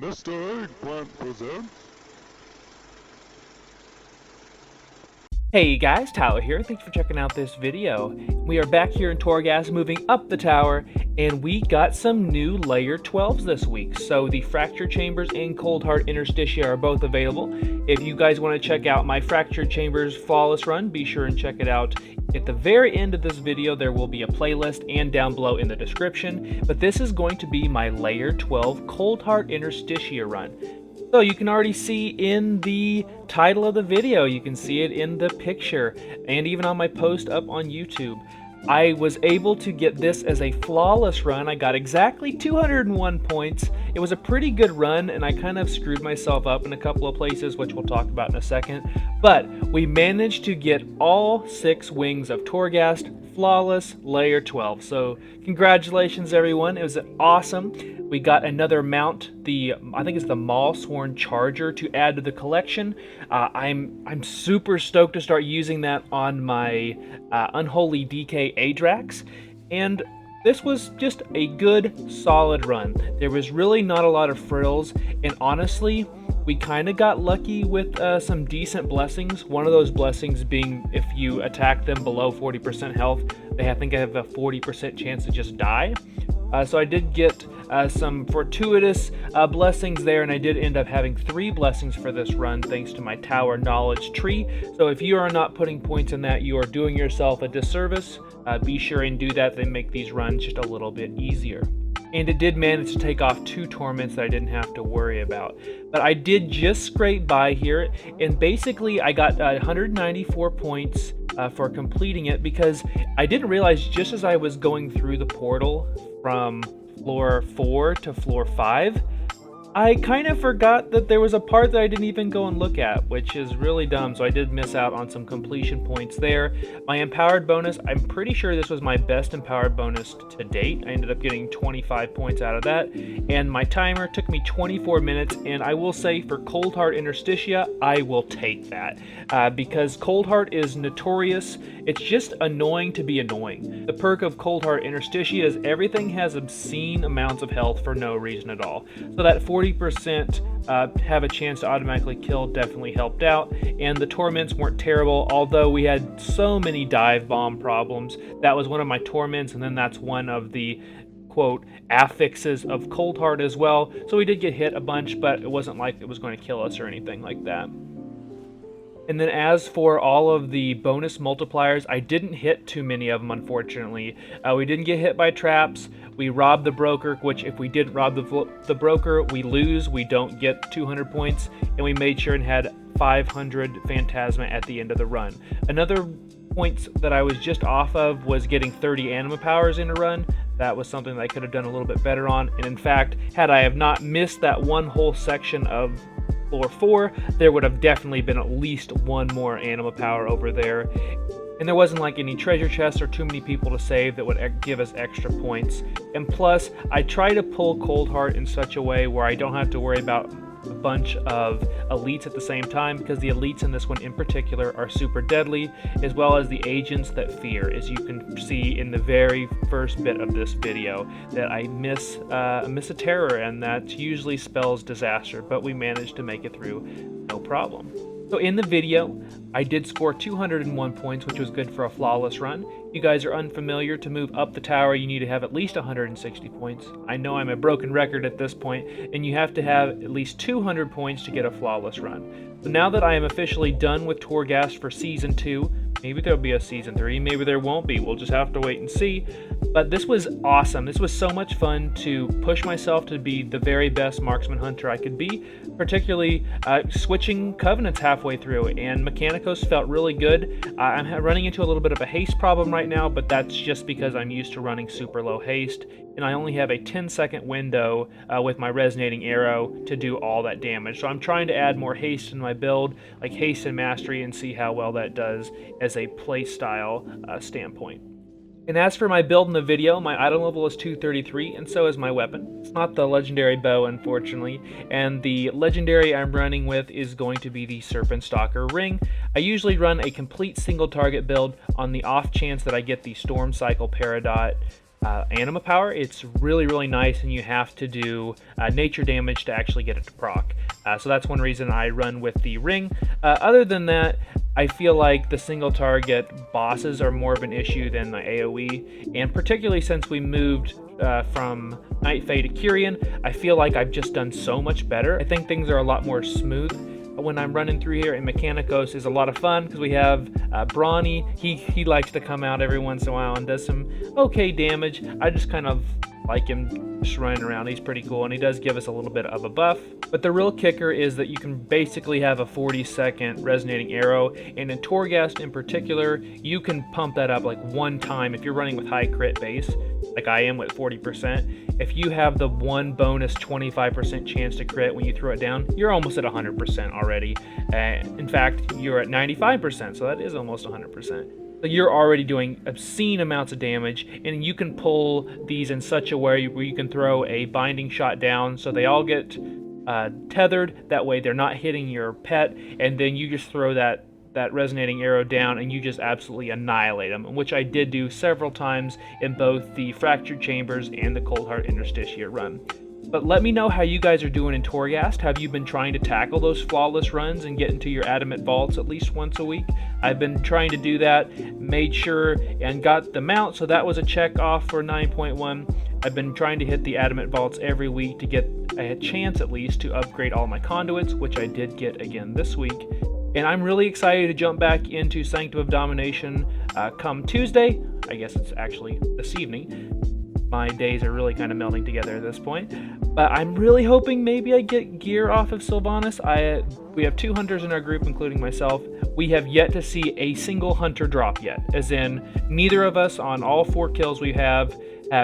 Mr. Eggplant presents. Hey guys, Tyler here. Thanks for checking out this video. We are back here in Torghast moving up the tower, and we got some new layer 12s this week. So the Fracture Chambers and Coldheart Interstitia are both available. If you guys want to check out my Fracture Chambers Flawless run, be sure and check it out. At the very end of this video, there will be a playlist and down below in the description. But this is going to be my layer 12 Coldheart Interstitia run. So you can already see in the title of the video, you can see it in the picture, and even on my post up on YouTube. I was able to get this as a flawless run. I got exactly 201 points. It was a pretty good run, and I kind of screwed myself up in a couple of places, which we'll talk about in a second. But we managed to get all 6 wings of Torghast, flawless, layer 12. So congratulations everyone, it was awesome. We got another mount, I think it's the Maulsworn Charger, to add to the collection. I'm super stoked to start using that on my Unholy DK Adrax, and this was just a good, solid run. There was really not a lot of frills, and honestly, we kind of got lucky with some decent blessings. One of those blessings being if you attack them below 40% health, I think I have a 40% chance to just die. So I did get some fortuitous blessings there, and I did end up having 3 blessings for this run thanks to my Tower Knowledge Tree. So if you are not putting points in that, you are doing yourself a disservice. Be sure and do that. They make these runs just a little bit easier. And it did manage to take off 2 torments that I didn't have to worry about. But I did just scrape by here, and basically I got 194 points for completing it, because I didn't realize just as I was going through the portal from floor 4 to floor 5, I kind of forgot that there was a part that I didn't even go and look at, which is really dumb, so I did miss out on some completion points there. My empowered bonus, I'm pretty sure this was my best empowered bonus to date. I ended up getting 25 points out of that, and my timer took me 24 minutes, and I will say for Coldheart Interstitia, I will take that, because Coldheart is notorious. It's just annoying to be annoying. The perk of Coldheart Interstitia is everything has obscene amounts of health for no reason at all. So that 40% have a chance to automatically kill definitely helped out, and the torments weren't terrible, although we had so many dive bomb problems. That was one of my torments, and then that's one of the quote affixes of Coldheart as well. So we did get hit a bunch, but it wasn't like it was going to kill us or anything like that. And then as for all of the bonus multipliers, I didn't hit too many of them, unfortunately. We didn't get hit by traps. We robbed the broker, which if we didn't rob the broker, we lose. We don't get 200 points. And we made sure and had 500 Phantasma at the end of the run. Another points that I was just off of was getting 30 Anima powers in a run. That was something that I could have done a little bit better on. And in fact, had I have not missed that one whole section of floor 4, there would have definitely been at least 1 more Anima power over there. And there wasn't like any treasure chests or too many people to save that would give us extra points. And plus, I try to pull Coldheart in such a way where I don't have to worry about a bunch of elites at the same time, because the elites in this one in particular are super deadly, as well as the agents that fear, as you can see in the very first bit of this video, that I miss a terror, and that usually spells disaster, but we managed to make it through no problem. So in the video, I did score 201 points, which was good for a flawless run. You guys are unfamiliar, to move up the tower, you need to have at least 160 points. I know I'm a broken record at this point, and you have to have at least 200 points to get a flawless run. So now that I am officially done with Torghast for Season 2, Maybe there'll be a season 3, maybe there won't be. We'll just have to wait and see. But this was awesome. This was so much fun to push myself to be the very best marksman hunter I could be, particularly switching covenants halfway through, and Mikanikos felt really good. I'm running into a little bit of a haste problem right now, but that's just because I'm used to running super low haste, and I only have a 10-second window with my resonating arrow to do all that damage. So I'm trying to add more haste in my build, like haste and mastery, and see how well that does as a playstyle standpoint. And as for my build in the video, my item level is 233, and so is my weapon. It's not the legendary bow, unfortunately, and the legendary I'm running with is going to be the Serpentstalker ring. I usually run a complete single target build on the off chance that I get the Storm Cycle Peridot Anima power. It's really, really nice, and you have to do nature damage to actually get it to proc. So that's one reason I run with the ring. Other than that, I feel like the single target bosses are more of an issue than the AOE, and particularly since we moved from Night Fae to Kyrian, I feel like I've just done so much better. I think things are a lot more smooth when I'm running through here, and Mikanikos is a lot of fun because we have Brawny. He likes to come out every once in a while and does some okay damage. I just kind of like him just running around. He's pretty cool, and he does give us a little bit of a buff. But the real kicker is that you can basically have a 40-second resonating arrow, and in Torghast in particular, you can pump that up like one time if you're running with high crit base, like I am with 40%. If you have the one bonus 25% chance to crit when you throw it down, you're almost at 100% already. In fact, you're at 95%, so that is almost 100%. So you're already doing obscene amounts of damage, and you can pull these in such a way where you can throw a binding shot down so they all get tethered. That way they're not hitting your pet, and then you just throw that resonating arrow down and you just absolutely annihilate them, which I did do several times in both the Fractured Chambers and the Coldheart Interstitia run. But let me know how you guys are doing in Torghast. Have you been trying to tackle those flawless runs and get into your adamant vaults at least once a week? I've been trying to do that, made sure and got the mount, so that was a check off for 9.1. I've been trying to hit the adamant vaults every week to get a chance at least to upgrade all my conduits, which I did get again this week. And I'm really excited to jump back into Sanctum of Domination come Tuesday. I guess it's actually this evening. My days are really kind of melding together at this point. But I'm really hoping maybe I get gear off of Sylvanas. We have 2 hunters in our group, including myself. We have yet to see a single hunter drop yet. As in, neither of us on all 4 kills we have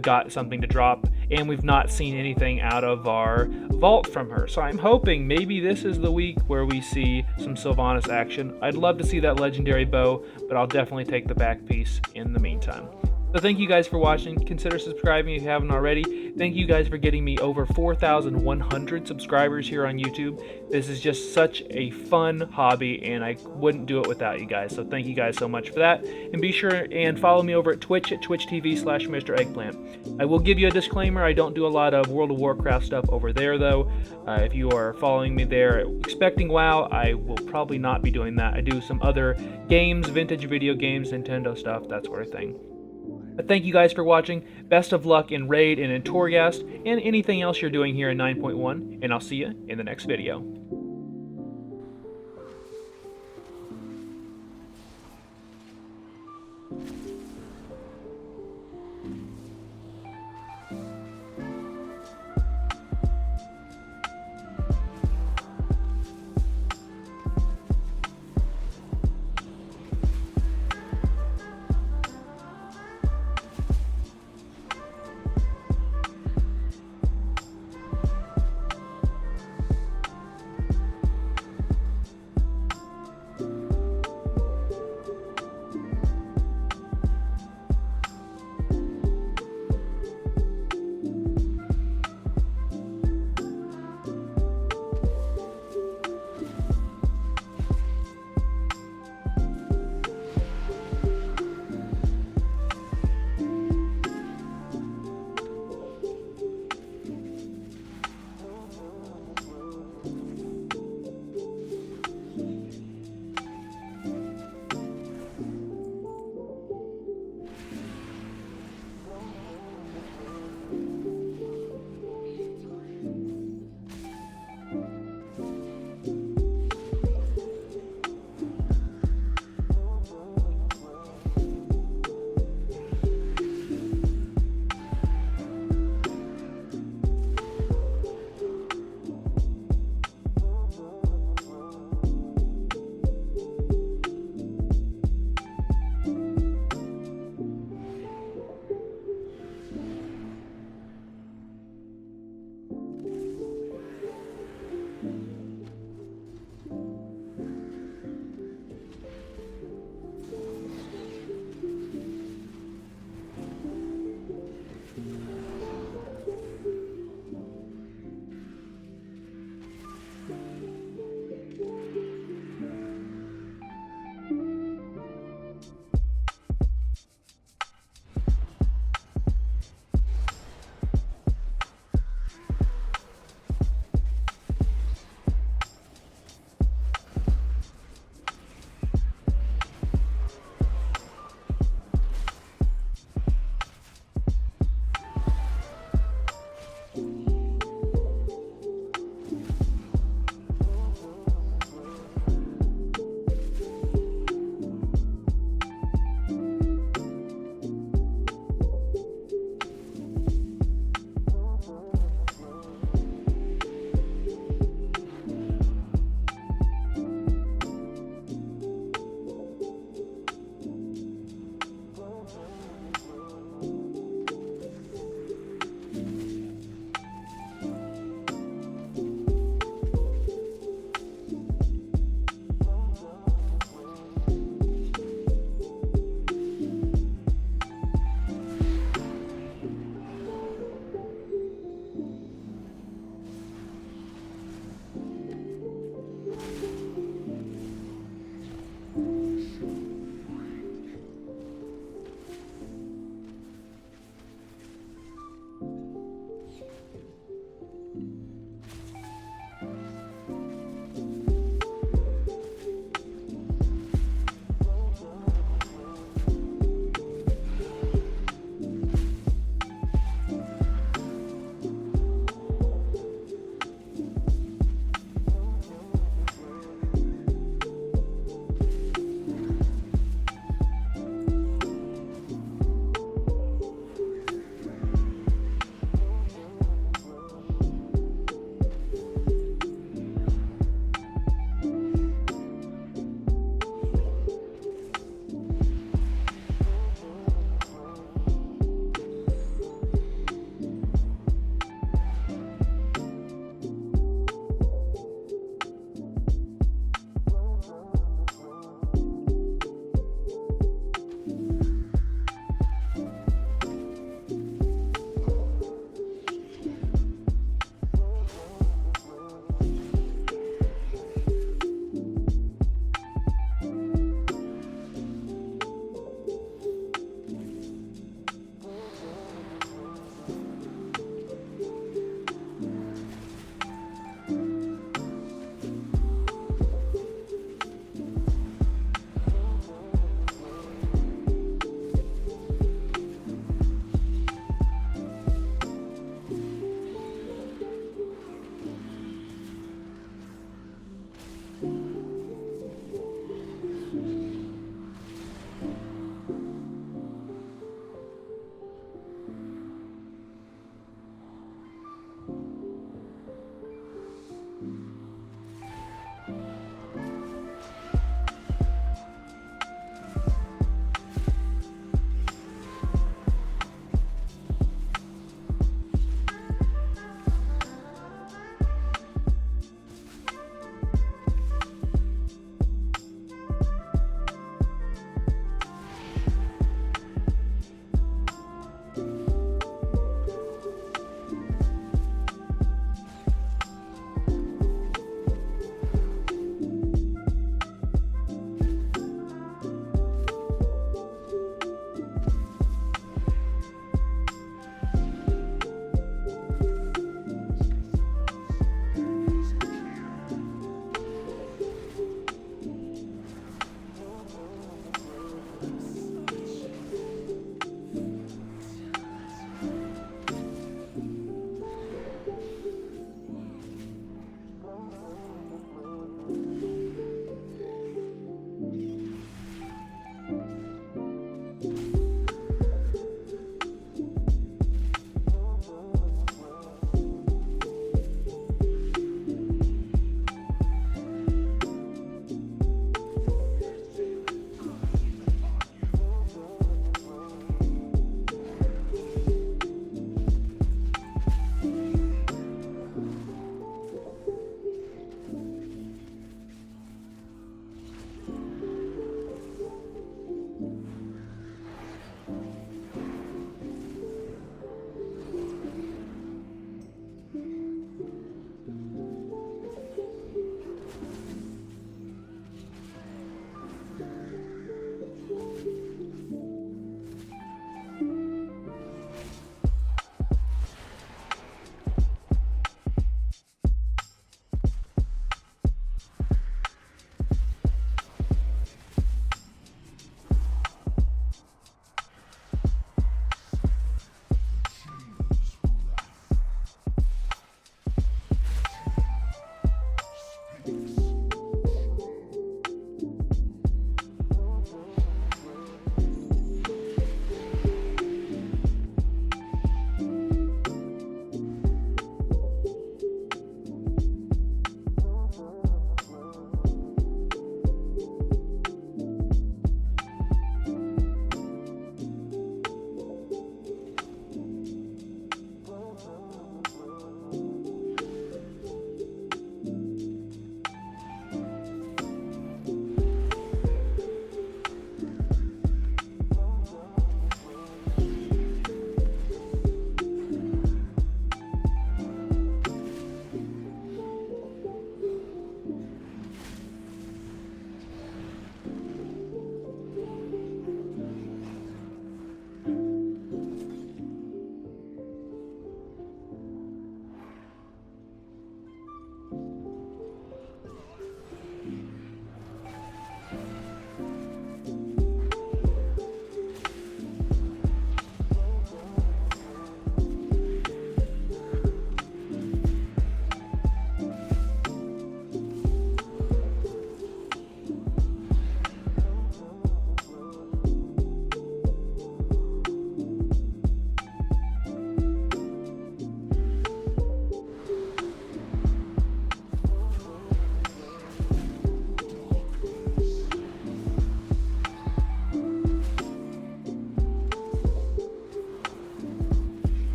got something to drop, and we've not seen anything out of our vault from her. So I'm hoping maybe this is the week where we see some Sylvanas action. I'd love to see that legendary bow, but I'll definitely take the back piece in the meantime. So thank you guys for watching. Consider subscribing if you haven't already. Thank you guys for getting me over 4,100 subscribers here on YouTube. This is just such a fun hobby, and I wouldn't do it without you guys. So thank you guys so much for that. And be sure and follow me over at Twitch at twitch.tv/Mr. I will give you a disclaimer. I don't do a lot of World of Warcraft stuff over there, though. If you are following me there expecting WoW, I will probably not be doing that. I do some other games, vintage video games, Nintendo stuff, that sort of thing. But thank you guys for watching. Best of luck in Raid and in Torghast and anything else you're doing here in 9.1, and I'll see you in the next video.